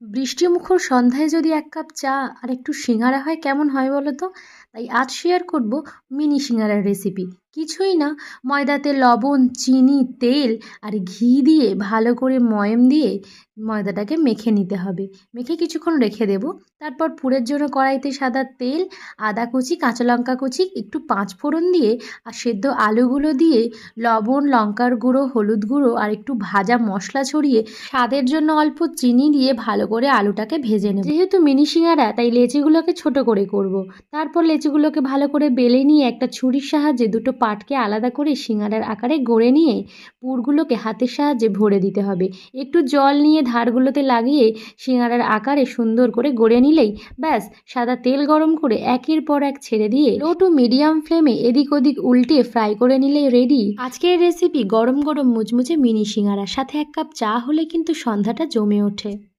বৃষ্টিমুখর সন্ধ্যায় যদি এক কাপ চা আর একটু সিঙাড়া হয় কেমন হয় বলো তো? তাই আজ শেয়ার করব মিনি সিঙাড়ার রেসিপি। কিছুই না, ময়দাতে লবণ, চিনি, তেল আর ঘি দিয়ে ভালো করে ময়াম দিয়ে ময়দাটাকে মেখে নিতে হবে। মেখে কিছুক্ষণ রেখে দেব। তারপর পুরের জন্য কড়াইতে সাদা তেল, আদা কুচি, কাঁচা লঙ্কা কুচি, একটু পাঁচ ফোড়ন দিয়ে আর সেদ্ধ আলুগুলো দিয়ে লবণ, লঙ্কার গুঁড়ো, হলুদ গুঁড়ো আর একটু ভাজা মশলা ছড়িয়ে স্বাদের জন্য অল্প চিনি দিয়ে ভালো করে আলুটাকে ভেজে নেব। যেহেতু মিনি সিঙ্গারা তাই লেচিগুলোকে ছোট করে করব। তারপর লেচিগুলোকে ভালো করে বেলে নিয়ে একটা ছুরির সাহায্যে দুটো পাটকে আলাদা করে সিঙ্গারার আকারে গড়ে নিয়ে পুরগুলোকে হাতের সাহায্যে ভরে দিতে হবে। একটু জল নিয়ে ধারগুলোতে লাগিয়ে সিঙ্গারার আকারে সুন্দর করে গড়ে নিলেই ব্যাস। সাদা তেল গরম করে একের পর এক ছেড়ে দিয়ে লো টু মিডিয়াম ফ্লেমে এদিক ওদিক উল্টে ফ্রাই করে নিলেই রেডি আজকের রেসিপি গরম গরম মুচমুচে মিনি সিঙ্গারা। সাথে এক কাপ চা হলে কিন্তু সন্ধ্যাটা জমে ওঠে।